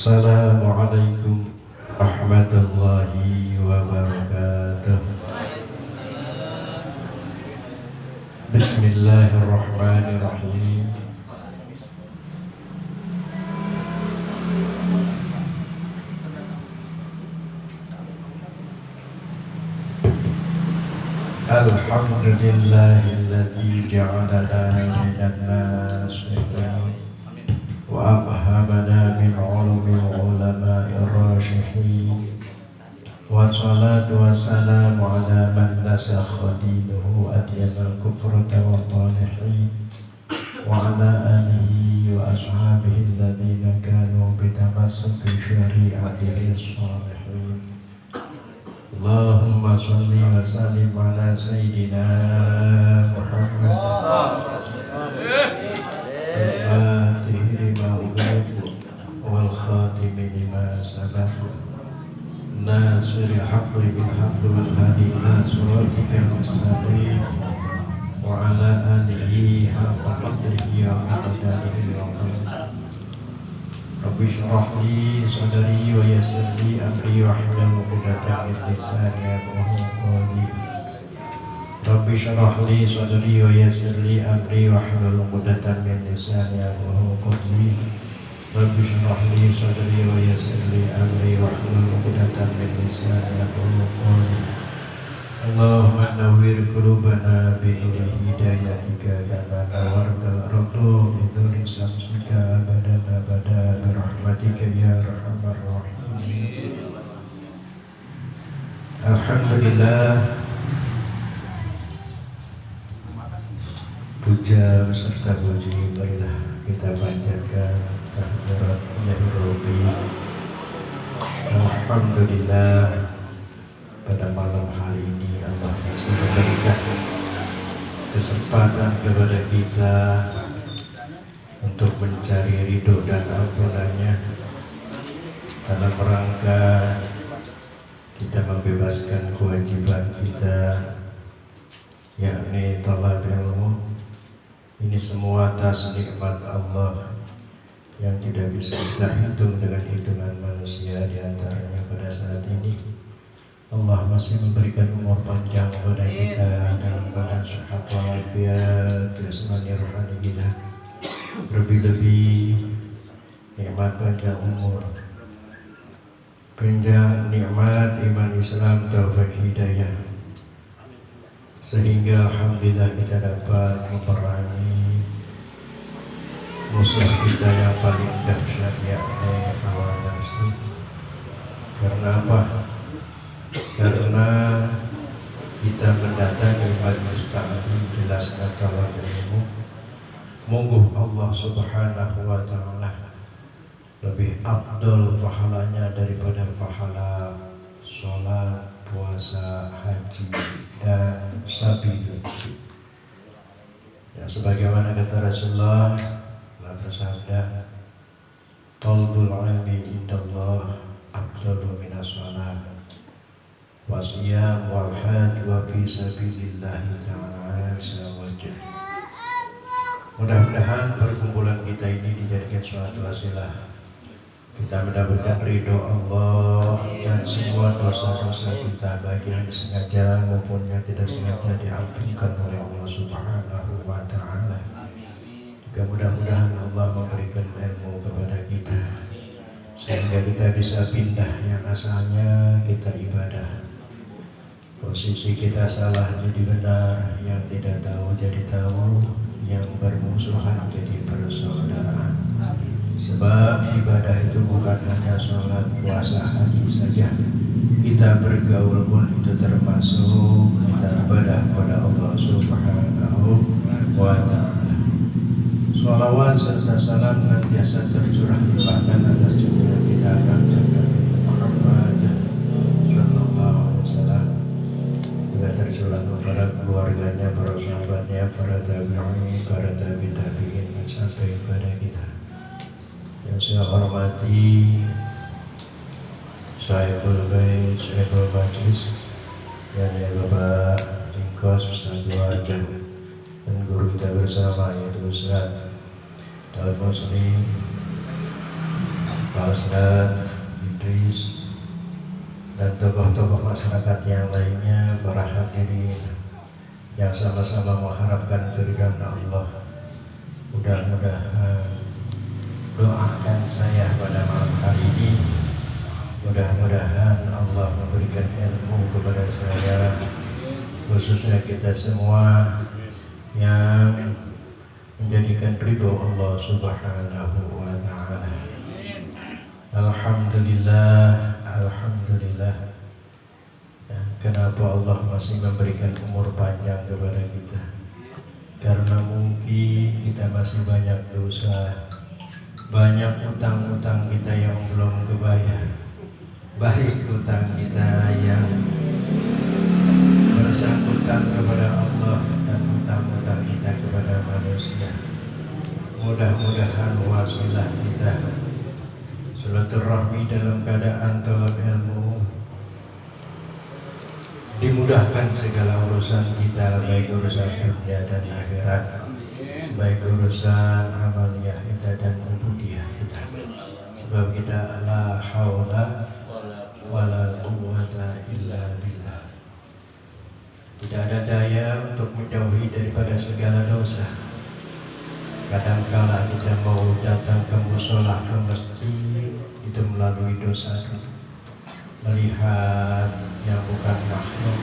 Assalamualaikum warahmatullahi wabarakatuh. Bismillahirrahmanirrahim. Alhamdulillahilladzi ja'alana minan nasihin wa afhamana min ulumil ulama'ir rasyidin wa salatu wassalamu ala man nasakha dinuhu adyanal kufrata wa talihin wa ala alihi wa ashabihi alladhina kanu bitamassuki syari'atihi salihin. Allahumma sholli wa sallim ala sayyidina Muhammad al-Fatih lima ughliq wal khatim lima sabaq nasiril haqqi bil haqqi wal hadi ila siratikal mustaqim wa ala alihi haqqa qadrihi wa miqdarihi al-'azim. Rabbi shrah li sadri wa yassir li amri wahlul 'uqdatam min lisani yafqahu qawli. Rabbi shrah li sadri wa yassir li amri wahlul 'uqdatam min lisani yafqahu qawli. Rabbi shrah li sadri wa yassir li amri wahlul 'uqdatam min lisani yafqahu qawli. Allahumma nawwir qulubana bi nuri hidayatika kama nawartal ardu bi nuri samsika abadan abada bi rahmatika ya arhamar rahimin. Alhamdulillah, puja serta puji marilah kita panjatkan kehadirat Ilahi Rabbi. Alhamdulillah, pada malam hari ini Allah masih memberikan kesempatan kepada kita untuk mencari ridho dan ampunannya dalam rangka kita membebaskan kewajiban kita, yakni talab ilmu. Ini semua atas nikmat Allah yang tidak bisa kita hitung dengan hitungan manusia. Di antaranya pada saat ini Allah masih memberikan umur panjang kepada kita dalam keadaan sehat walafiat, jasmani rohani kita. Lebih-lebih nikmat panjang umur, panjang nikmat iman Islam, taufik hidayah, sehingga alhamdulillah kita dapat memerangi musuh kita yang paling dahsyat, yakni hawa nafsu. Karena apa? Karena kita mendatangi majelis ta'lim jelas talab ilmu, mungguh Allah subhanahu wa ta'ala lebih afdol pahalanya daripada pahala sholat, puasa, haji, dan sabil. Ya, sebagaimana kata Rasulullah bersabda, talbul ilmi indallah afdalu minas sholat wasiyam wal hajj wa fi sabilillahi ta'ala azza. Mudah-mudahan perkumpulan kita ini dijadikan suatu wasilah kita mendapatkan ridho Allah, dan semua dosa-dosa kita baik yang disengaja maupun yang tidak sengaja diampunkan oleh Allah subhanahu wa ta'ala. Juga mudah-mudahan Allah memberikan ilmu kepada kita sehingga kita bisa pindah yang asalnya kita ibadah, posisi kita salah jadi benar, yang tidak tahu jadi tahu, yang bermusuhan jadi persaudaraan. Sebab ibadah itu bukan hanya sholat, puasa, haji saja. Kita bergaul pun itu termasuk kita ibadah kepada Allah subhanahu wa ta'ala. Sholawat serta salam senantiasa tercurah limpahkan atas junjungan kita Nabi Muhammad sallallahu alaihi wasallam, juga tercurah kepada keluarganya, para sahabatnya, para tabi'in, para tabi'in sampai kepada kita. Yang saya hormati Sahibul Bait, Sahibul Majlis, yang Bapak Ringkos beserta keluarga dan guru kita bersama, yaitu Ustaz Daud Muslim, Pak Ustaz Idris, dan tokoh-tokoh masyarakat yang lainnya, para hadirin yang sama-sama mengharapkan keridhaan Allah. Mudah-mudahan doakan saya pada malam hari ini, mudah-mudahan Allah memberikan ilmu kepada saya, khususnya kita semua, yang menjadikan ridho Allah Subhanahu wa ta'ala. Alhamdulillah, alhamdulillah. Kenapa Allah masih memberikan umur panjang kepada kita? Karena mungkin kita masih banyak dosa, banyak utang-utang kita yang belum kebayar, baik utang kita yang bersangkutan kepada Allah dan utang-utang kita kepada manusia. Mudah-mudahan wasilah kita, silaturahmi dalam keadaan talab ilmu, dimudahkan segala urusan kita, baik urusan dunia dan akhirat, baik urusan amaliyah kita dan ubudiyah kita. Sebab kita la haula wala quwwata illa billah. Tidak ada daya untuk menjauhi daripada segala dosa. Kadangkala kita mau datang ke mushola, ke masjid, itu melalui dosa, melihat yang bukan makhluk,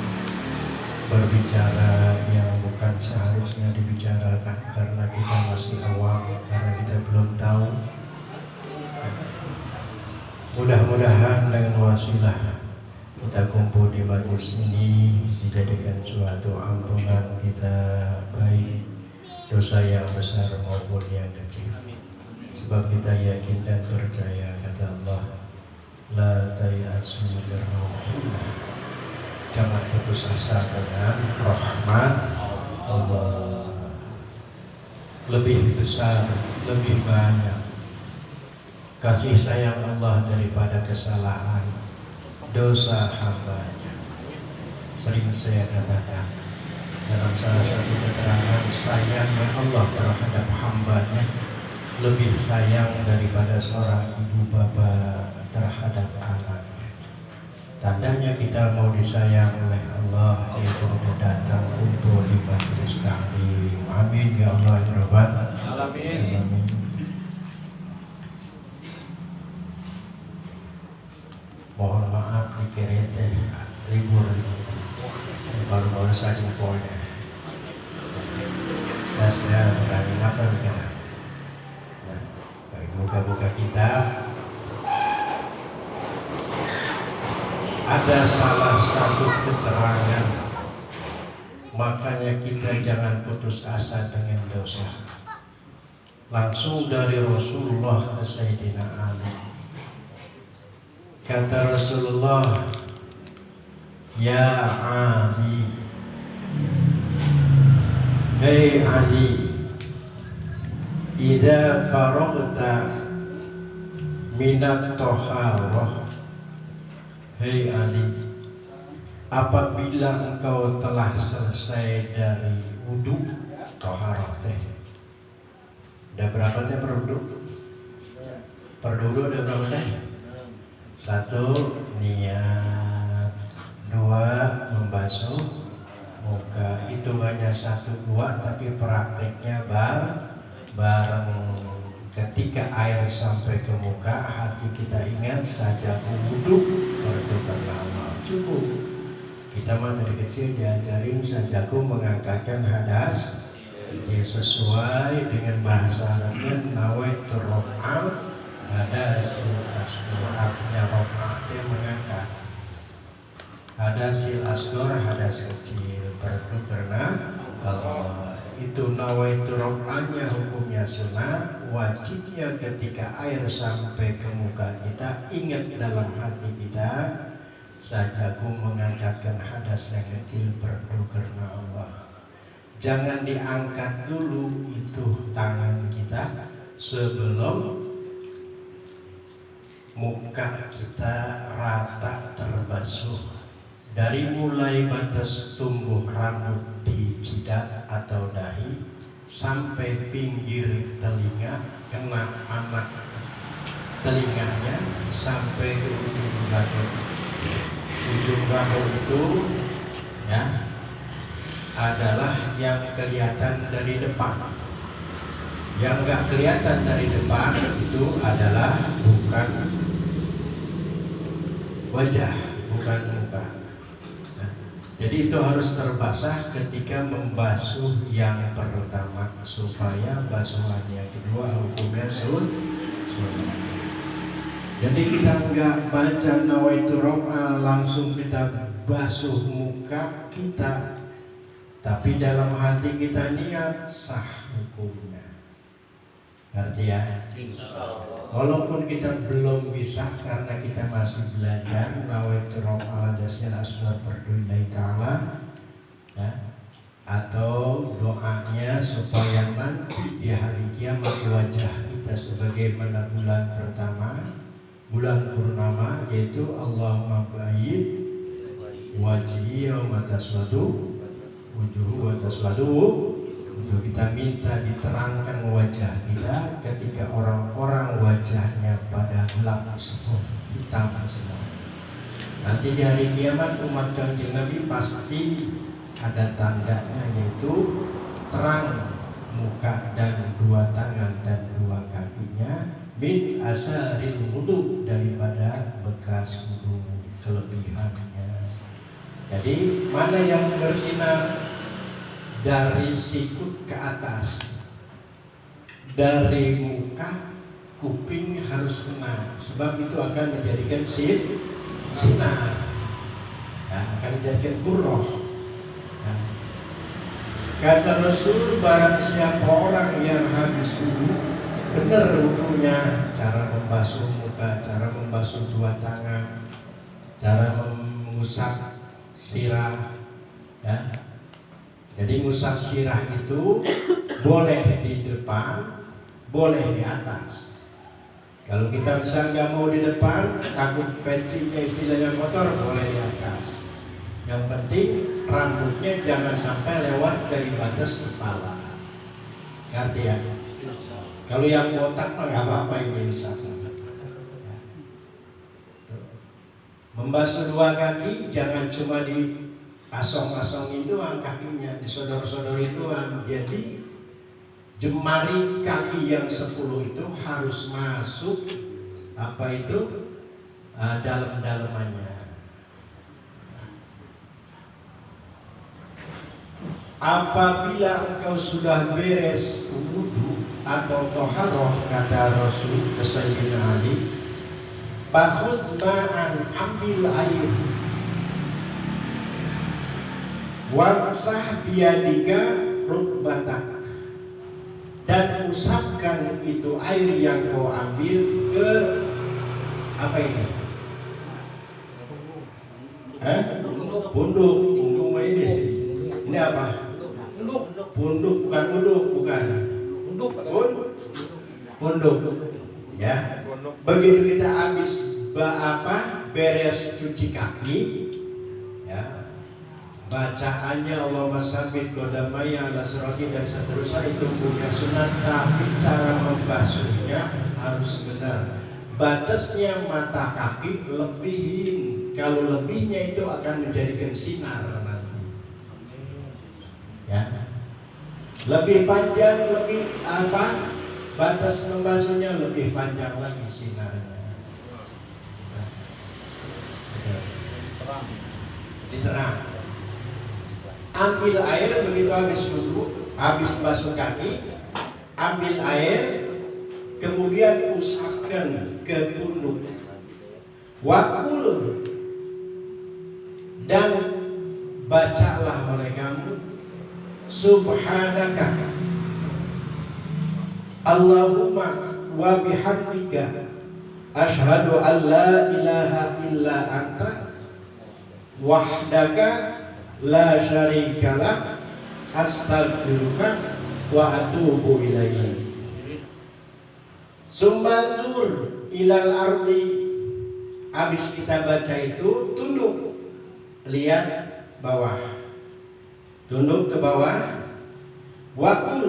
berbicara yang bukan seharusnya dibicarakan karena kita masih awam, karena kita belum tahu. Mudah-mudahan dengan wasilah kita kumpul di majlis ini dijadikan suatu ampunan kita, baik dosa yang besar maupun yang kecil. Sebab kita yakin dan percaya kata Allah, la tayasu min rahmatillah, jangan putus asa dengan rahmat Allah. Lebih besar, lebih banyak kasih sayang Allah daripada kesalahan dosa hambanya. Sering saya katakan dalam salah satu keterangan, sayangnya Allah terhadap hambanya lebih sayang daripada seorang ibu bapa terhadap anaknya. Tandanya kita mau disayang oleh Allah, yaitu kita datang kumpul di majlis taklim. Amin ya Allah ya Rabbal alamin. Mohon maaf dikira libur baru-baru saja pokoknya. Dan saya berani apa begini. Nah, buka-buka kitab. Ada salah satu keterangan, makanya kita jangan putus asa dengan dosa. Langsung dari Rasulullah ke Sayyidina Ali. Kata Rasulullah, ya Ali, hei Ali, idza faragta minat toharah, hei Ali, apabila engkau telah selesai dari wudu, toharah teh, ada berapa teh berwudu? Berwudu ada berapa teh? 1, niat. 2, membasuh muka. Hitungannya 1, 2, tapi prakteknya bareng. Ketika air sampai ke muka, hati kita ingat saja wudhu fardu pertama. Cukup. Kita mah dari kecil diajarin sajaku mengangkatkan hadas, dia sesuai dengan bahasa Arabnya nawaitu rok'at hadas asghar, artinya rok'at yang mengangkat. Hadasil asghar, hadas kecil, fardu karena Allah. itu nawaitu raf'anya hukumnya sunnah, wajibnya ketika air sampai ke muka kita ingat dalam hati kita, saya agung mengangkatkan hadas yang kecil berdoa karena Allah. Jangan diangkat dulu itu tangan kita sebelum muka kita rata terbasuh. Dari mulai batas tumbuh rambut di jidat atau dahi sampai pinggir telinga, kena anak telinganya sampai ke ujung bahu. Ujung bahu itu ya adalah yang kelihatan dari depan. Yang enggak kelihatan dari depan itu adalah bukan wajah, bukan muka. Jadi itu harus terbasah ketika membasuh yang pertama supaya basuhan yang kedua hukumnya sunnah. Jadi kita enggak baca nawaitu raf'a langsung kita basuh muka kita, tapi dalam hati kita niat, sah hukumnya. Ngerti ya? Walaupun kita belum bisa karena kita masih belajar nawaitu raf'a hadasnya asghar berdoa ta'ala ya, atau doanya supaya nanti di hari kiamat wajah kita sebagaimana bulan pertama, bulan purnama, yaitu Allahumma ba'id wajhi wa taswadu wujuhu wa taswadu. Untuk kita minta diterangkan wajah kita ketika orang-orang wajahnya pada gelap semua, hitam semua. Nanti di hari kiamat umat Kanjeng Nabi pasti ada tandanya, yaitu terang muka dan dua tangan dan dua kakinya min asaril wudu, daripada bekas wudu kelebihannya. Jadi mana yang bersinar? Dari sikut ke atas, dari muka, kuping harus kena, sebab itu akan menjadikan sinar, ya, akan menjadikan qurrah. Ya. Kata Rasul, barang siapa orang yang habis wudu, benar wudunya, cara membasuh muka, cara membasuh dua tangan, cara mengusap sirah, ya. Jadi ngusap sirah itu boleh di depan, boleh di atas. Kalau kita misalnya nggak mau di depan, takut pencinya istilahnya kotor, boleh di atas. Yang penting rambutnya jangan sampai lewat dari batas kepala. Ngerti ya? Kalau yang botak mah nggak apa-apa ini usapnya. Membasuh dua kaki jangan cuma di pasong-pasongin doang kakinya, disodor-sodorin doang. Jadi jemari kaki yang 10 itu harus masuk dalam-dalamannya. Apabila engkau sudah beres wudu atau toharoh, kata Rasul ke Sayyidina Ali, fakhudh ma'an, ambil air, wamsah biyadika rukbatak, dan usapkan itu air yang kau ambil ke apa ini? Punduk ini sih. Ini apa? Punduk, bukan uduk, bukan. Punduk. Ya. Begitu kita habis beres cuci kaki, ya. Bacaannya Allahumma sabbit qadamaya ala sirati dan seterusnya itu punya sunat, tapi cara membasuhnya harus benar. Batasnya mata kaki lebihin, kalau lebihnya itu akan menjadikan sinar nanti. Ya. Lebih panjang, lebih batas membasuhnya lebih panjang lagi sinarnya. Diterang. Ambil air begitu habis wudu, habis basuh kaki, ambil air, kemudian usapkan ke punduk. Wakul, dan bacalah oleh kamu subhanaka Allahumma wa bihamdika asyhadu an la ilaha illa anta wahdaka la syarika lak astaghfiruka wa atubu ilaihi. Sumbantur ilal ardi, habis kita baca itu tunduk, lihat bawah, tunduk ke bawah, waqul,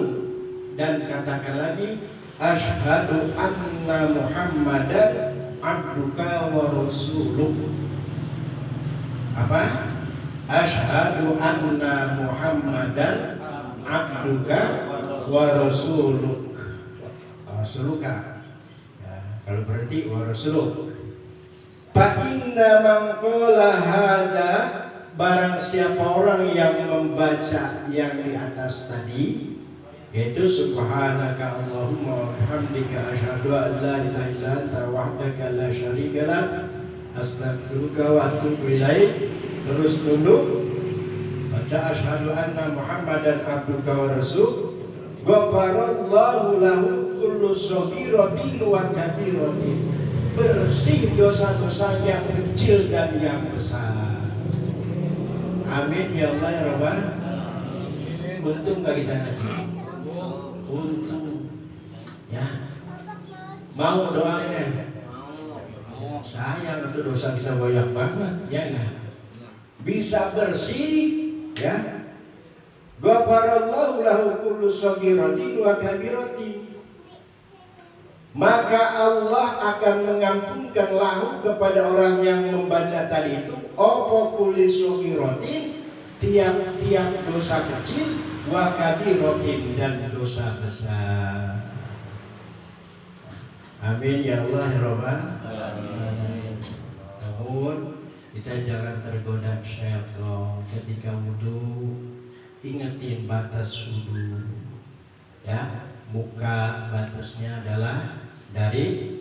dan katakan lagi asyhadu anna Muhammadan abduka wa rasuluk. Apa? Asyhadu anna Muhammadan abduka wa rasuluk. Rasuluka. Ya, kalau berarti wa rasuluk. Fa inna man qala hadza, barang siapa orang yang membaca yang di atas tadi, yaitu subhanaka Allahumma wa bihamdika asyhadu an la ilaha illa anta wahdaka la syarika lak astaghfiruka wa atubu ilaik, terus tunduk baca asyhadu anna Muhammadan abduka wa rasul, ghafarallahu lahu kullu shaghiratin wa kabiratin, bersih dosa-dosa yang kecil dan yang besar. Amin ya Allah ya Rabbal. Untung gak kita ngaji? Untung ya. Mau doanya? Sayang itu dosa kita banyak banget, ya enggak? Bisa bersih ya. Ghafarallahu lahu kullu shaghiratin wa kabiratin, maka Allah akan mengampunkan lahu kepada orang yang membaca tadi itu opo kulli shaghiratin, tiap-tiap dosa kecil, wa kabiratin, dan dosa besar. Amin ya Allah ya Rabbal alamin. Namun kita jangan tergoda syaitan ketika wudu. Ingetin batas wudu ya. Muka batasnya adalah dari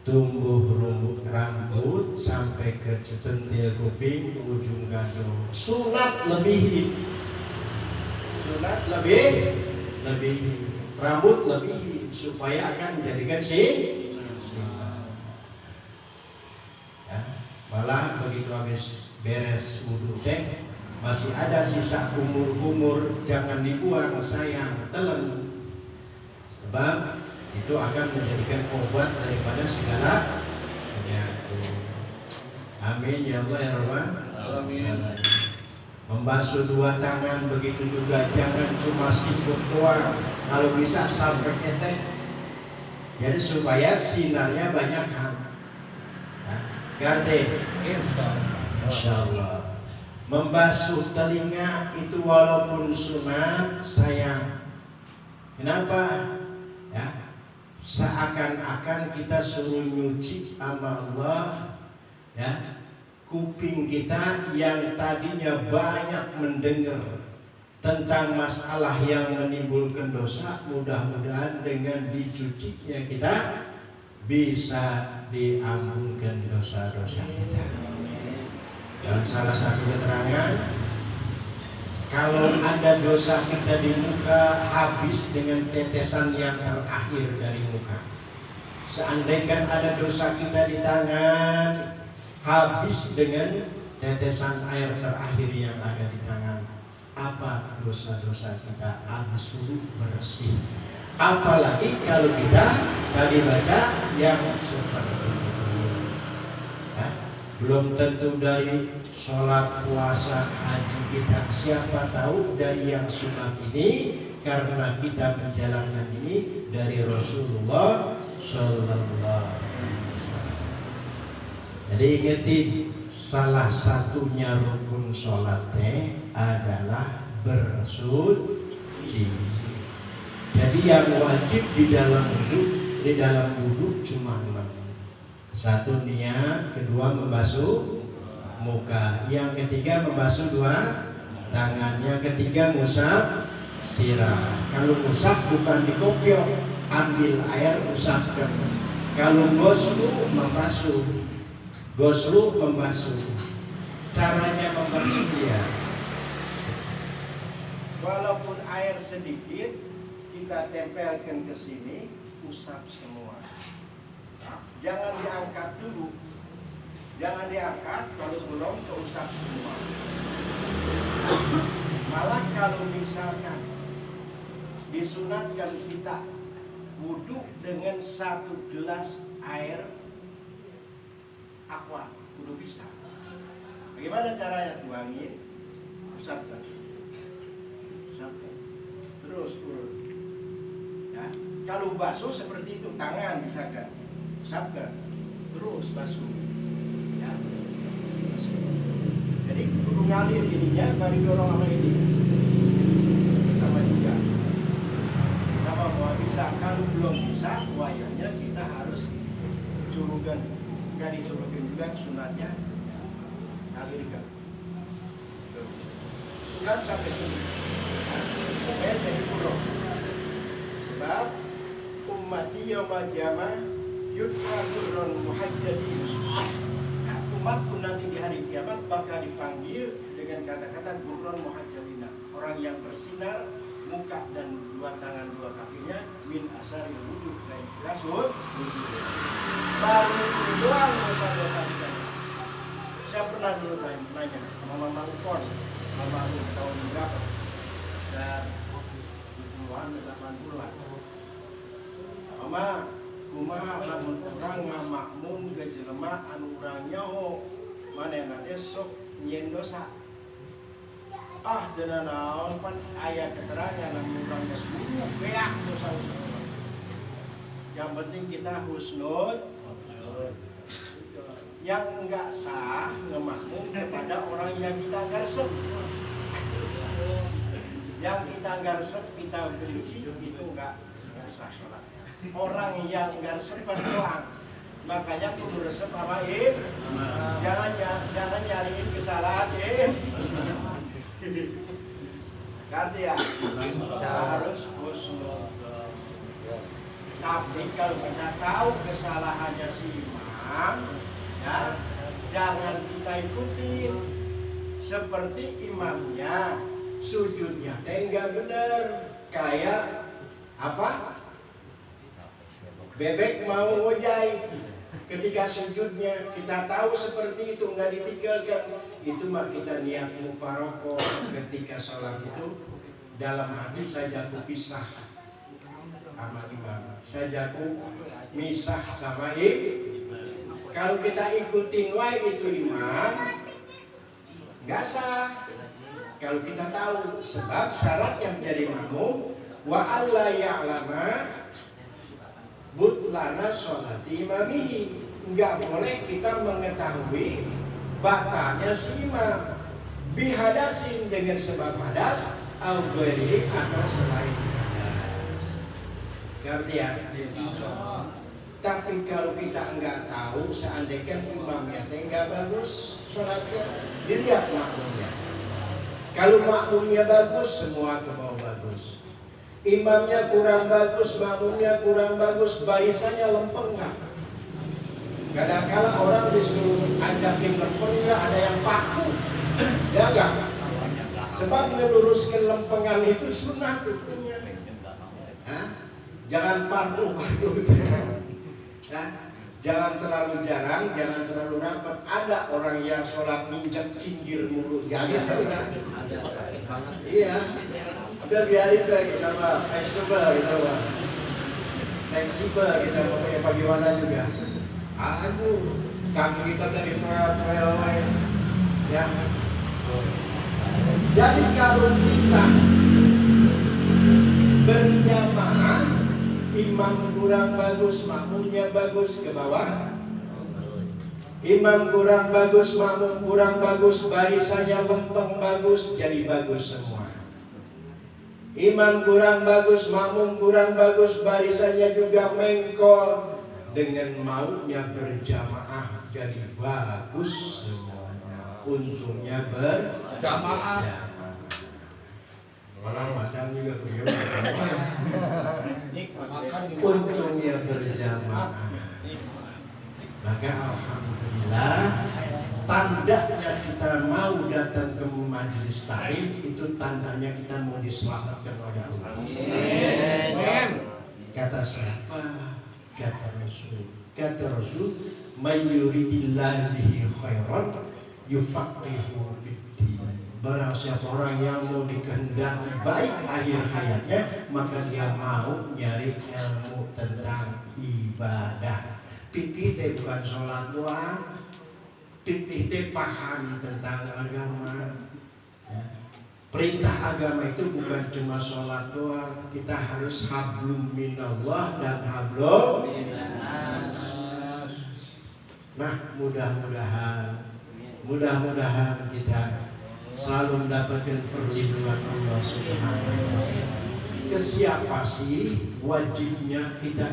tumbuh rambut sampai ke centil kuping ke ujung gandul. Sunat lebih, rambut lebih, supaya akan menjadikan ya. Malah begitu habis beres wudu teh masih ada sisa kumur-kumur, jangan dibuang sayang, telan, sebab itu akan menjadikan obat daripada segala penyakit. Amin ya Allah ya Rabbal alamin. Membasuh dua tangan begitu juga, jangan cuma sikut doang, kalau bisa sampai ketek, jadi supaya sinarnya banyak Gade insyaallah. Membasuh telinga itu walaupun sunat sayang. Kenapa? Ya, seakan-akan kita suruh nyuci sama Allah ya kuping kita yang tadinya banyak mendengar tentang masalah yang menimbulkan dosa, mudah-mudahan dengan dicucinya kita bisa diampunkan dosa-dosa kita. Dan salah satu keterangan, kalau ada dosa kita di muka habis dengan tetesan yang terakhir dari muka. Seandainya ada dosa kita di tangan habis dengan tetesan air terakhir yang ada di tangan. Apa dosa-dosa kita habis wudu bersih. Apalagi kalau kita tadi baca yang seperti itu. Ya, belum tentu dari sholat, puasa, haji kita. Siapa tahu dari yang sunat ini karena kita menjalankan ini dari Rasulullah Sallallahu Alaihi Wasallam. Jadi ingetin, salah satunya rukun sholat adalah bersuci. Jadi yang wajib di dalam wudu cuma 6. Satu niat, kedua membasuh muka, yang ketiga membasuh dua tangan, yang ketiga ngusap sirah. Kalau ngusap bukan dikopiok, ambil air usapkan. Kalau goslu membasuh. Caranya membasuh dia Walaupun air sedikit, kita tempelkan ke sini, usap semua. Jangan diangkat dulu. Jangan diangkat, kalau belum keusap semua. Malah kalau misalkan disunatkan kita wudhu dengan 1 gelas air aqua, wudhu bisa. Bagaimana caranya? Tuangin, usapkan, usapkan, terus urut. Ya. Kalau basuh seperti itu, tangan misalkan, usapkan, terus basuh. Ya. Basuh. Jadi kudu ngalir ininya, baru dorong sama ini, sama juga. Sama mau bisa, kalau belum bisa, wayangnya kita harus curugkan. Gak dicurugkan juga sunatnya. Alirkan. Sunat sampai sini. Supaya jadi kurang. Sebab ummati yaumil qiyamah yud'a qurran muhajjalin. Nah, umatku nanti di hari kiamat bakal dipanggil dengan kata-kata qurran muhajjalina. Orang yang bersinar muka dan 2 tangan 2 kakinya min asari wudu dan kasut wudu. Baru itu doang dosa-dosa kita. Saya pernah dulu nanya sama Mama Upon, Mama tahun berapa? Dan 70-an, 80-an. Mama, kumaha lamun urang ngamakmum ke jelema anu urang nyaho, manehna teh sok nyieun dosa. Ah, teu naon pan aya keterangan lamun urang geus wudu beak dosa. Yang penting kita husnul. Yang enggak sah ngemakmum kepada orang yang kita enggak resep. Yang kita enggak resep, kita benci, itu enggak sah sholatnya. Orang yang enggak resep doang. Makanya kudu resep sama jangan nyariin kesalahan Ngerti ya? Harus husnul. Tapi kalau kita tahu kesalahannya si imam, ya, jangan kita ikutin. Seperti imamnya sujudnya enggak benar, kayak apa? Bebek mau ngojai ketika sujudnya, kita tahu seperti itu, enggak ditinggalkan. Itu mah kita niat muparoko ketika sholat itu dalam hati saja aku pisah sama imam, saja aku misah sama Kalau kita ikutin wae itu imam, nggak sah. Kalau kita tahu, sebab syarat yang menjadi makmum wa alla ya'lama butlana sholati imamihi. Nggak boleh kita mengetahui batalnya si imam bihadasin dengan sebab hadas au ghairi atau selain hadas. Ngerti ya? Tapi kalau kita enggak tahu, seandainya imamnya enggak bagus sholatnya, dilihat makmumnya. Kalau makmumnya bagus, semua ke bawah bagus. Imamnya kurang bagus, makmumnya kurang bagus, barisannya lempeng nggak? Kadang-kadang orang disuruh ajakin lempeng, ada yang paku, ya enggak? Sebab meluruskan lempengan itu sunnah hukumnya. Jangan paku. Ya, jangan terlalu jarang, jangan terlalu rapat. Ada orang yang sholat minjak cinggir mulut, jangan terlalu. Iya, udah biarin deh kita mah fleksibel gitu mah, fleksibel kita mau bagaimana juga. Aduh, kaki kita dari toel ya. Jadi kalau kita berjamaah, imam kurang bagus, makmumnya bagus, ke bawah. Imam kurang bagus, makmum kurang bagus, barisannya lempeng bagus, jadi bagus semua. Imam kurang bagus, makmum kurang bagus, barisannya juga mengkol. Dengan maunya berjamaah, jadi bagus semuanya. Untungnya berjamaah. Orang Padang juga beliau untungnya berjamaah. Maka alhamdulillah, tandanya kita mau datang ke majelis taklim itu tandanya kita mau diselamatkan oleh Allah. Amin. Kata siapa? Kata Rasul, "May yuridillahu bihi khairan yufaqihuhu fid-din." Barang siapa orang yang mau dikehendaki baik akhir hayatnya, maka dia mau nyari ilmu tentang ibadah. Fikih teh bukan sholat doang. Fikih teh paham tentang agama. Ya. Perintah agama itu bukan cuma sholat doang. Kita harus hablum minallah dan hablum minannas. Nah, mudah-mudahan kita selalu mendapatkan perlindungan Allah Subhanahu wa taala. Ke siapa sih wajibnya kita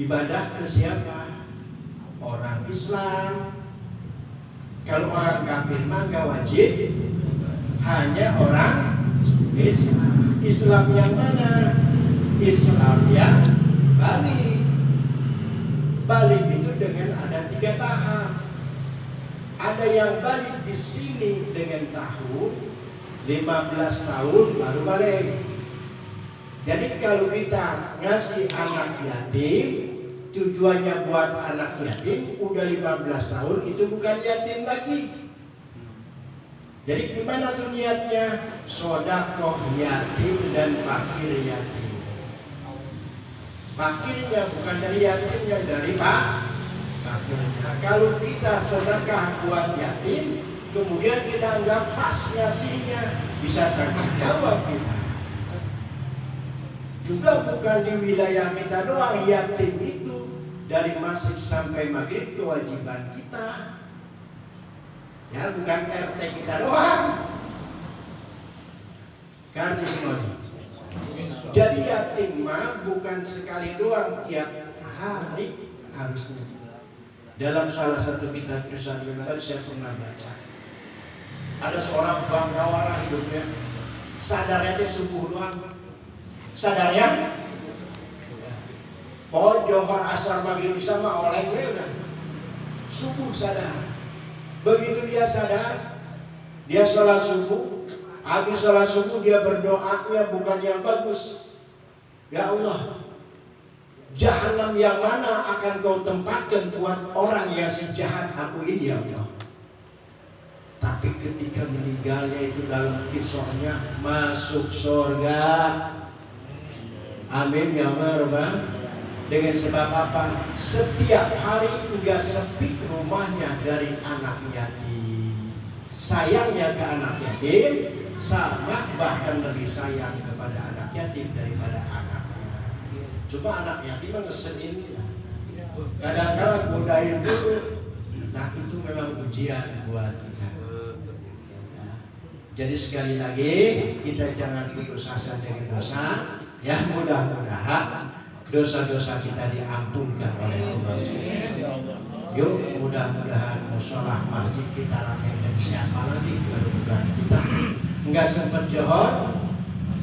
ibadah? Ke siapa? Orang Islam. Kalau orang kafir mah gak wajib, hanya orang Islam. Islam yang mana? Islam yang balik. Balik itu dengan ada 3 tahap. Ada yang balik di sini dengan tahun 15 tahun baru balik. Jadi kalau kita ngasih anak yatim, tujuannya buat anak yatim, udah 15 tahun itu bukan yatim lagi. Jadi gimana tuh niatnya? Sedekah yatim dan fakir yatim. Fakirnya bukan dari yatimnya, dari fakirnya. Kalau kita sedekah buat yatim, kemudian kita anggap pas ngasihnya, bisa tanggung jawab kita. Juga bukan di wilayah kita doang, yatim itu dari masjid sampai maghrib kewajiban kita. Ya, bukan RT kita doang. Karena semuanya. Jadi yatim mah bukan sekali doang, tiap hari harusnya. Dalam salah satu kitab Nusa Tenggara saya pernah baca, ada seorang bangkawara hidupnya, sadarnya itu subuh doang. Sadarnya, oh johor asar maghrib sama oleh gue udah subuh sadar. Begitu dia sadar, dia sholat subuh. Habis sholat subuh dia berdoanya bukan yang bagus. Ya Allah, jahanam yang mana akan kau tempatkan buat orang yang sejahat aku ini ya Allah. Tapi ketika meninggalnya itu dalam kisahnya masuk surga. Amin ya Allah. Dengan sebab apa? Setiap hari enggak sepi rumahnya dari anak yatim. Sayangnya ke anak yatim sama bahkan lebih sayang kepada anak yatim daripada anaknya. Coba anak yatim ngeselin, kadang-kadang godain dulu. Nah itu memang ujian buat kita. Jadi sekali lagi kita jangan putus asa dengan dosa. Ya mudah-mudahan dosa-dosa kita diampunkan oleh Allah. Yuk mudah-mudahan musola masjid kita ramaikan. Siapa lagi kalau bukan kita? Enggak sempat johor,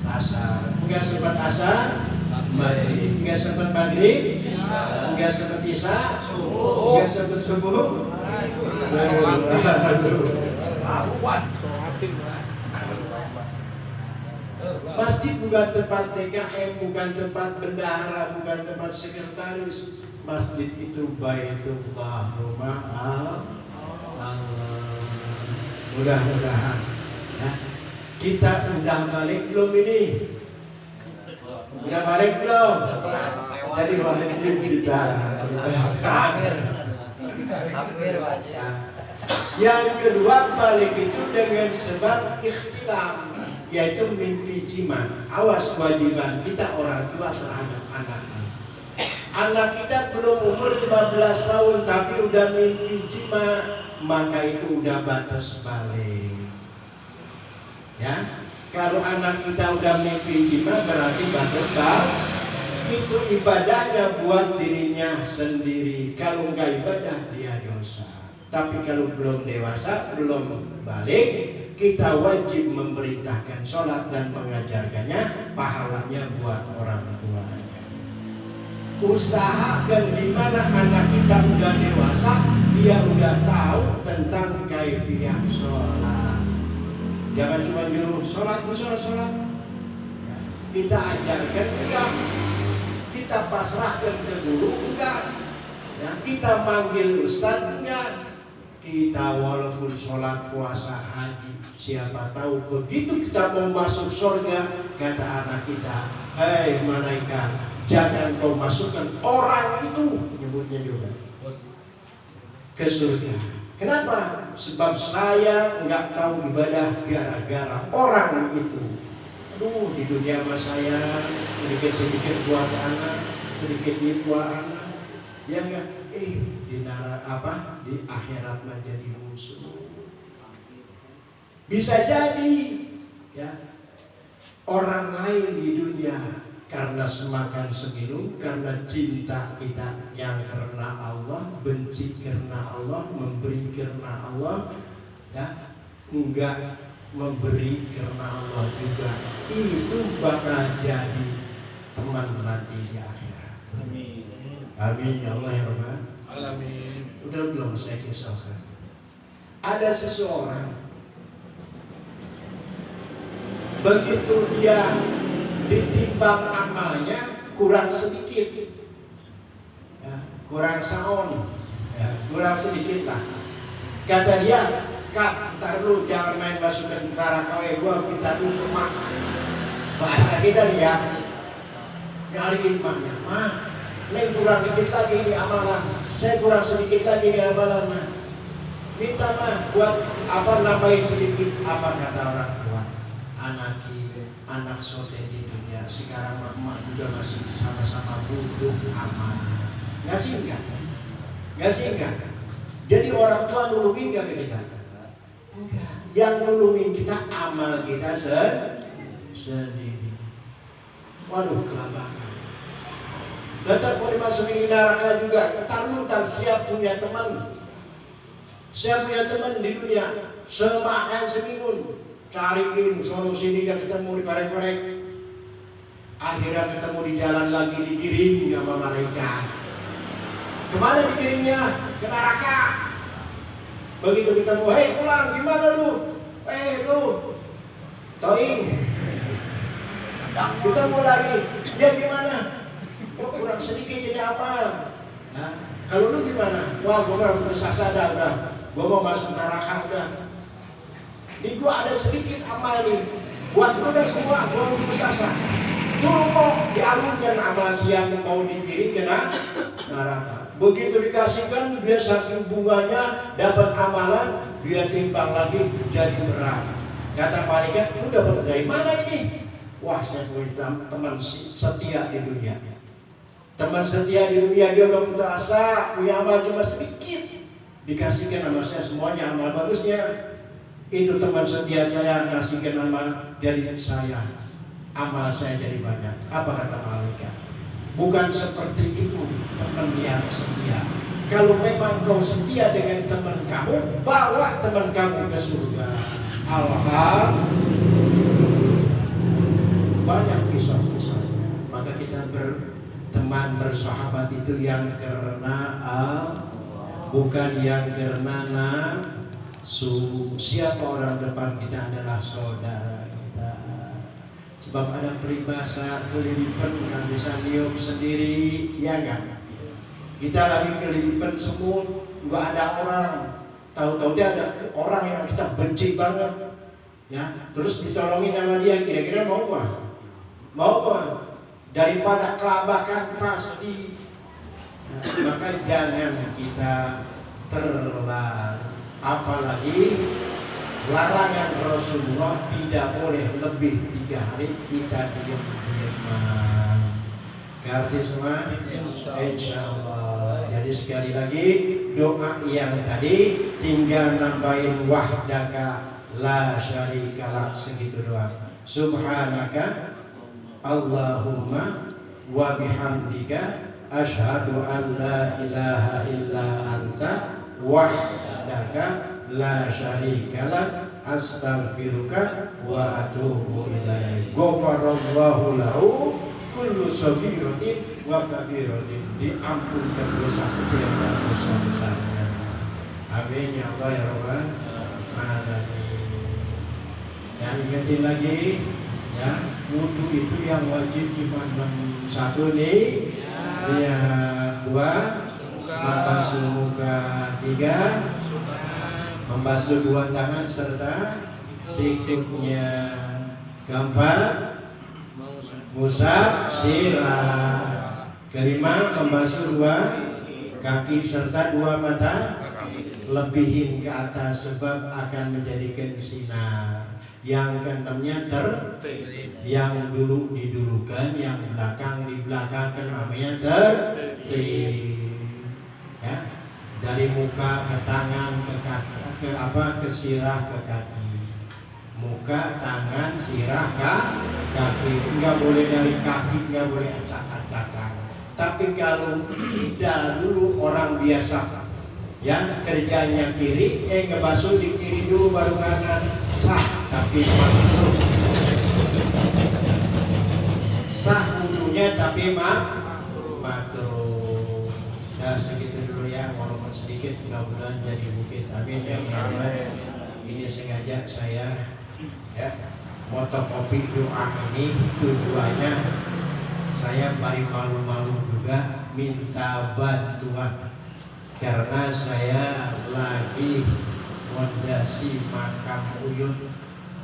asar. Enggak sempat asar, maghrib. Enggak sempat maghrib, enggak sempat isya, enggak sempat subuh. Masjid bukan tempat TKM, bukan tempat bendahara, bukan tempat sekretaris. Masjid itu Baitullah, rumah Allah. Mudah-mudahan ya. Kita udah balik belum ini? Udah balik belum? Jadi wajib kita. Yang kedua balik itu dengan sebab ikhtilaf, yaitu mimpi jima. Awas kewajiban kita orang tua terhadap anak. Anak kita belum umur 15 tahun tapi udah mimpi jima, maka itu udah batas balik. Ya, kalau anak kita udah mimpi jima berarti batas balik. Itu ibadahnya buat dirinya sendiri. Kalau enggak ibadah dia dosa. Tapi kalau belum dewasa, belum balik, kita wajib memberitakan sholat dan mengajarkannya, pahalanya buat orang tuanya. Usahakan di mana anak kita udah dewasa, dia udah tahu tentang kaifiyah sholat. Jangan cuma nyuruh sholat. Kita ajarkan enggak, kita pasrahkan ke guru enggak, ya, kita manggil ustaz enggak, kita walaupun sholat, puasa, haji, siapa tahu begitu kita mau masuk surga, kata anak kita, hei malaikat, jangan kau masukkan orang itu, nyebutnya juga, ke surga. Kenapa? Sebab saya enggak tahu ibadah gara-gara orang itu. Aduh, di dunia mah saya sedikit buat anak, sedikit buat anak, ya enggak? Di akhirat mah jadi musuh. Bisa jadi, ya, orang lain di dunia karena semakan seminum, karena cinta kita yang karena Allah, benci karena Allah, memberi karena Allah, ya, enggak memberi karena Allah juga, itu bakal jadi teman nanti di akhirat. Amin. Amin ya Allah ya Rabbal Alamin. Udah belum saya kisahkan. Ada seseorang begitu dia ditimbang amalnya kurang sedikit, ya, kurang saon, ya, kurang sedikit lah. Kata dia, Kak, ntar lu jangan main masuk ke neraka, gua minta dulu ke mak. Bahasa kita dia nyariin maknya, mak, ini kurang dikit lagi ini amalan, saya kurang sedikit lagi ini amalan, mak. Minta mak buat nambahin sedikit. Apa kata orang tua? Anak sote di dunia sekarang mak juga masih sama-sama butuh amal. Ngasih enggak? Jadi orang tua nulungin enggak ke kita? Enggak. Yang nulungin kita amal kita sendiri. Waduh, kelabakan. Datang mau dimasukin neraka juga. Entar siap punya teman. Siap punya teman di dunia. Semakan semingun. Cariin sono sini gak ketemu, dikorek-korek. Akhirnya ketemu di jalan lagi, digiring sama malaikat. Kemana dikirimnya? Ke neraka. Begitu ketemu, hei pulang, gimana lu? Lu toing. Ketemu lagi, dia gimana? Kok kurang sedikit jadi apal? Nah, kalau lu gimana? Wah, gua gak putus asa udah. Gua mau masuk neraka udah. Ini gua ada sedikit amal nih. Buat lu udah semua, gua putus asa. Tunggu kok dialunkan amal siang mau dikirim ke neraka. Begitu dikasihkan, dia saking bunganya dapat amalan, dia timbang lagi jadi berat. Kata malaikat, lu dapat dari mana ini? Wah, saya punya teman setia di dunia. Teman setia di dunia, dia udah putus asa, punya amal cuma sedikit. Dikasihkan sama saya semuanya amal bagusnya. Itu teman setia saya, kasihkan amal dari saya. Amal saya jadi banyak. Apa kata malaikat? Bukan seperti itu teman yang setia. Kalau memang kau setia dengan teman kamu, bawa teman kamu ke surga. Alhamdulillah. Banyak kisah-kisahnya. Maka kita berteman, bersahabat itu yang karena Allah, bukan yang karena nafsu. Siapa orang depan kita adalah saudara kita. Sebab ada peribahasa kelilipan kan bisa niup sendiri, ya kan? Kita lagi kelilipan semut, nggak ada orang. Tahu-tahu dia ada orang yang kita benci banget, ya. Terus ditolongin sama dia, kira-kira mau apa? Daripada kelabakan pasti. Nah, maka jangan kita terlalu. Apalagi larangan Rasulullah tidak boleh lebih 3 hari kita diam-diaman. Ngerti semua? Insyaallah. Jadi sekali lagi doa yang tadi tinggal nambahin wahdaka la syarika lak, segitu doang. Subhanaka Allahumma wa bihamdika asyhadu an la ilaha illa anta wahdaka la syarika lak astaghfiruka wa atubu ilaik. Ghafarallahu lahu kullu saghiratin wa kabiratin. Diampunkan dosa kecil dan dosa besarnya. Amin ya Allah ya rabbal alamin. Yang ingetin lagi, ya, wudhu itu yang wajib cuma 1 nih, ya, 2, membasuh muka, 3, membasuh 2 tangan serta sikutnya, 4, ngusap sirah, 5, membasuh 2 kaki serta 2 mata, lebihin ke atas sebab akan menjadikan sinar. Yang ke-6-nya yang dulu didulukan, yang belakang di belakangkan, namanya tertib. Ya, dari muka ke tangan ke kaki, ke sirah ke kaki. Muka, tangan, sirah, kaki. Enggak boleh dari kaki, enggak boleh acak-acakan. Tapi kalau tidak dulu orang biasa, ya, kerjanya kiri, ngebasuh di kiri dulu baru kanan, sah. Tapi makruh. Sah wudhunya tapi makruh. Ya, segitu dulu ya, walaupun sedikit, mudah-mudahan jadi bukit. Amin ya Allah. Ini sengaja saya, ya, fotokopi doa ini tujuannya saya paling malu-malu juga minta bantuan karena saya lagi fondasi makam Uyun.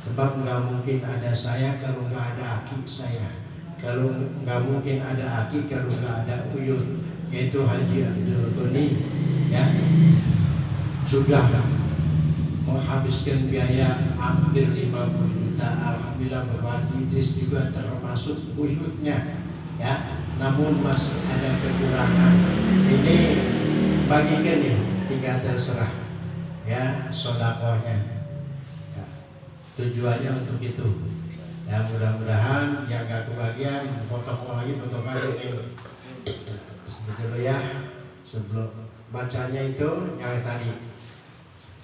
Sebab nggak mungkin ada saya kalau nggak ada aki saya, kalau nggak mungkin ada aki kalau nggak ada Uyun, yaitu Haji Abdul Ghani, ya, sudah menghabiskan biaya hampir 50 juta. Alhamdulillah Bapak Idris juga termasuk buyutnya, ya, namun masih ada kekurangan. Ini bagikan nih, tinggal terserah, ya, sodakohnya. Tujuannya untuk itu, ya, mudah-mudahan yang gak kebagian foto lagi ini dulu ya, sebelum bacanya itu yang tadi.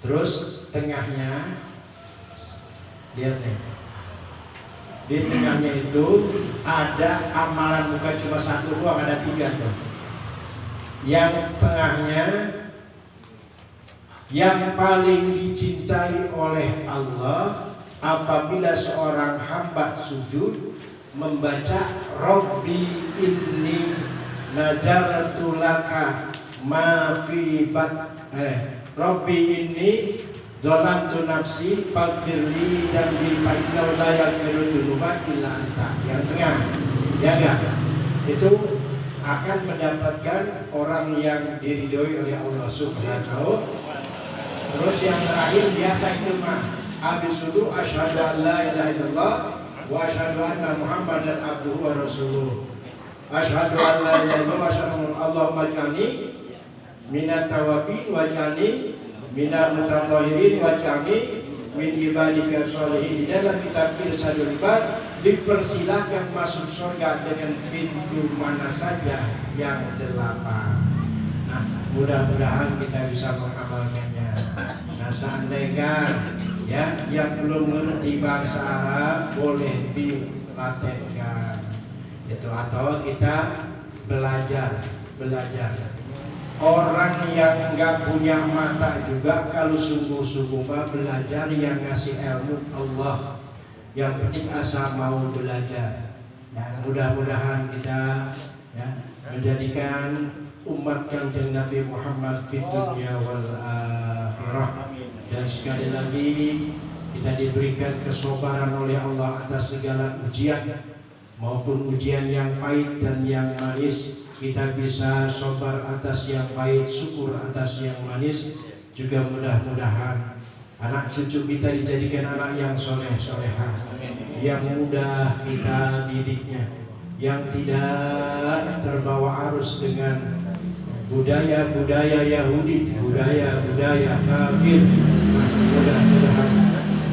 Terus tengahnya, lihat nih, di tengahnya itu ada amalan, bukan cuma 1 doang, ada 3 tuh. Yang tengahnya, yang paling dicintai oleh Allah apabila seorang hamba sujud membaca Rabbi inni nadartu laka ma fi Rabbi inni dolamtu nafsi faghfirli dan bi'innahu la yaghfiru dzunuba illa anta. Yang tengah, ya enggak? Itu akan mendapatkan orang yang diridhoi oleh Allah Subhanahu. Terus yang terakhir biasa itu mah habis wudu asyhadu an la ilaha illallah wa asyhadu anna muhammadan abduhu wa rasuluh. Asyhadu an la ilaha illallah wa asyhadu Allahumma ij'alni minat tawabin wa ij'alni minal mutatahhirin wa ij'alni min ibadika sholihin. Di dalam kitab Irsyadul Ibad dipersilahkan masuk surga dengan pintu mana saja yang 8. Nah, mudah-mudahan kita bisa mengamalkannya. Nah, seandainya, ya, yang belum mengerti bahasa Arab boleh dilatihkan itu, atau kita belajar. Orang yang nggak punya mata juga kalau sungguh-sungguh belajar, yang ngasih ilmu Allah. Yang penting asal mau belajar. Ya, mudah-mudahan kita, ya, menjadikan umat Kanjeng Nabi Muhammad fid dunya wal akhirah. Dan sekali lagi kita diberikan kesabaran oleh Allah atas segala ujian, maupun ujian yang pahit dan yang manis. Kita bisa sabar atas yang pahit, syukur atas yang manis. Juga mudah-mudahan anak cucu kita dijadikan anak yang soleh-solehah, yang mudah kita didiknya, yang tidak terbawa arus dengan budaya-budaya Yahudi, budaya-budaya kafir. Mudah-mudahan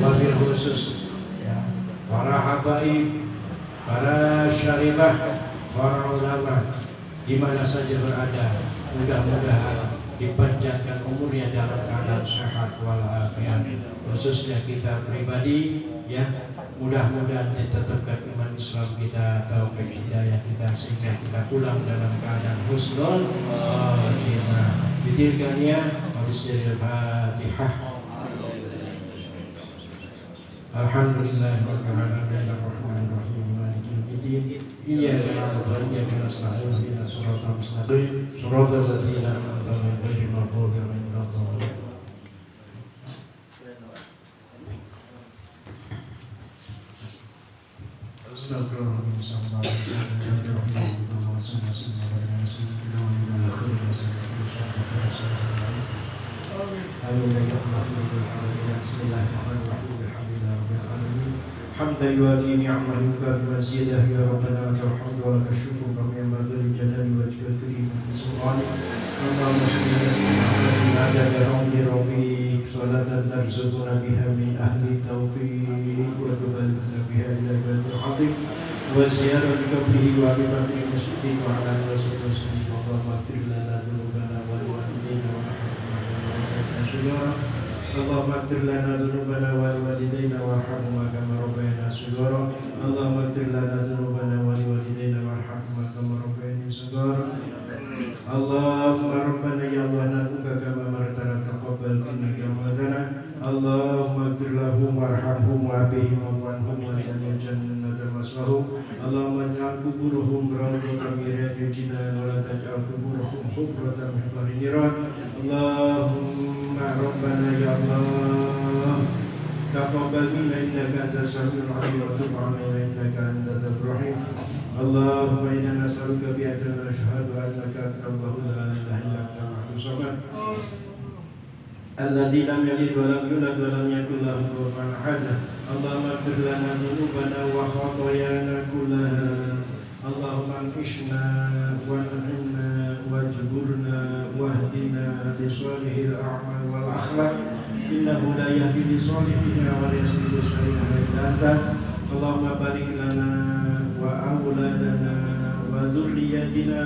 wabil khusus, ya, para habaib, para syarifah, para ulama di mana saja berada, mudah-mudahan dipanjangkan umurnya dalam keadaan sehat walafiat. Khususnya kita pribadi, ya, mudah-mudahan ditetapkan iman Islam kita, taufik hidayah kita, sehingga kita pulang dalam keadaan husnul khatimah. Bidirkannya Al-Fatihah. Alhamdulillahi rabbil alamin arrahmanir rahim maliki yaumiddin iyyaka na'budu wa iyyaka nasta'in ihdinas siratal mustaqim siratal ladzina an'amta 'alaihim ghairil maghdubi 'alaihim waladdallin. حمدا يوافي نعمه يكافئ مزيده يا ربنا لك الحمد ولك الشكر كما ينبغي لجلال وجهك الكريم وسلطانك. اللهم صل وسلم على عبد رفيق صلاة ترزقنا بها من أهل التوفيق وتبلغنا بها إلى بيت الحقيق وزيارة قبره وعبادة المسجد وعلى آله وصحبه وسلم. اللهم اغفر لنا ذنوبنا ولوالدينا ونحن اللهم اغفر لنا ذنوبنا ولوالدينا وارحمهما كما ربيانا صغارا. اللهم اغفر لنا ذنوبنا ولوالدينا وارحمهما كما ربيانا صغارا. اللهم ربنا يا الله ندعوك كما مرتنا تقبل منك رمضان. اللهم اغفر لهم وارحمهم وعافهم وعنهم واجعل جنة مثواهم. اللهم اجعل قبورهم روضة من رياض الجنان ولا تجعل قبورهم حفرة من حفر النيران. اللهم ربنا يا الله تقبل منا انك انت السميع العليم وتب علينا انك انت التواب الرحيم. اللهم انا نسالك باننا نشهد انك انت الله لا اله الا انت الاحد الصمد الذي لم يلد ولم يولد ولم يكن له كفوا احد. اللهم اغفر لنا ذنوبنا وخطايانا كلها. اللهم انقشنا وانعمنا واجبرنا واهدنا لصالح الاعمال والاخلاق انه لا يهدي لصالحها ولا يسلك لصالحها الا انت. اللهم بارك لنا واولادنا وذرياتنا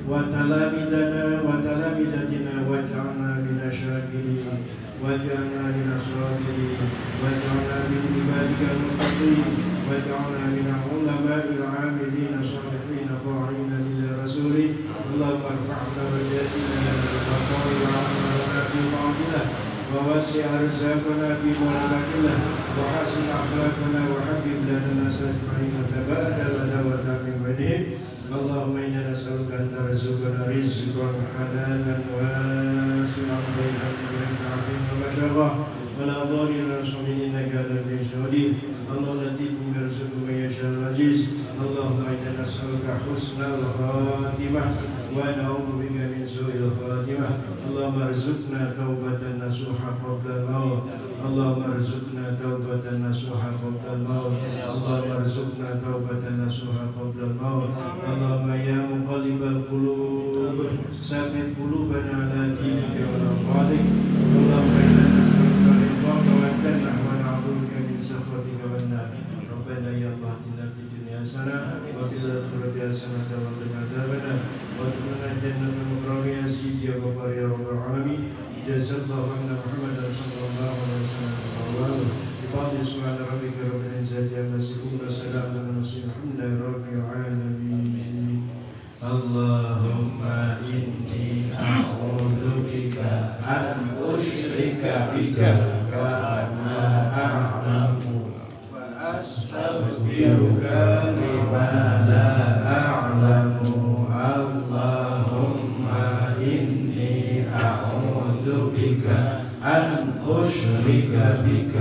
وتلاميذنا وتلاميذاتنا واجعلنا من الشاكرين واجعلنا من الصابرين واجعلنا من عبادك المتقين واجعلنا من العلماء العاملين الصالحين الطاعين لرسوله. اللهم ارفع درجاتنا وطول عمرنا في طاعته ووسع رزقنا في بركته وحسن اخلاقنا وحبب لنا اجمعين وتبادل دعوة من بينهم. اللهم انا نسالك ان ترزقنا رزقا حلالا واسعا بينا وبين عظيم ومشقه ولا ضارر صمد انك على كل شيء قدير. اللهم لطيف يرزق من يشاء العزيز. اللهم انا نسالك حسن الخاتمه ونعوذ بك من سوء الخاتمه. اللهم ارزقنا توبه نصوحا قبل الموت. اللهم ارزقنا توبة نصوحا قبل الموت. اللهم ارزقنا توبة نصوحا قبل الموت. اللهم يا مقلب القلوب ثبت قلوبنا على دينك وعلى طاعتك. اللهم انا نسألك رضاك والجنة ونعوذ بك من سخطك والنار. ربنا يا الله اتنا في الدنيا حسنة وفي الآخرة حسنة وقنا عذاب النار وادخلنا الجنة المكرمين يا سيدي يا غفار يا رب العالمين. جزا الله عنا محمدا صلى الله عليه وسلم بفضل سبحان ربك رب العزة عما يصفون وسلام على المرسلين الحمد لله رب العالمين. اللهم إني أعوذ بك أن أشرك بك وأنا أعلم وأستغفرك لما لا أعلم. اللهم إني أعوذ بك أن أشرك بك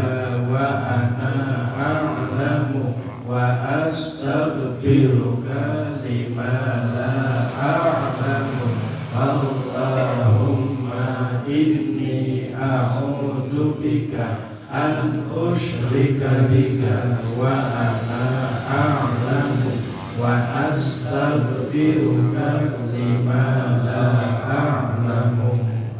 وأنا أعلم وأستغفرك لما لا أعلم. اللهم إني أعوذ بك أن أشرك بك وأنا أعلم وأستغفرك لما لا أعلم.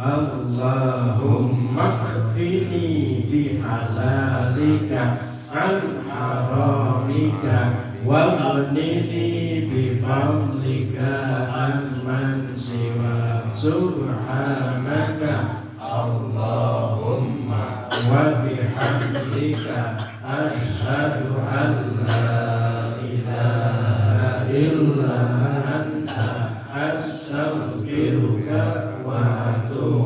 اللهم اكفني بحلالك عن حرامك واغنني بفضلك عن من سواك. سبحانك اللهم وبحمدك أشهد أن لا إله إلا أنت أستغفرك وأتوب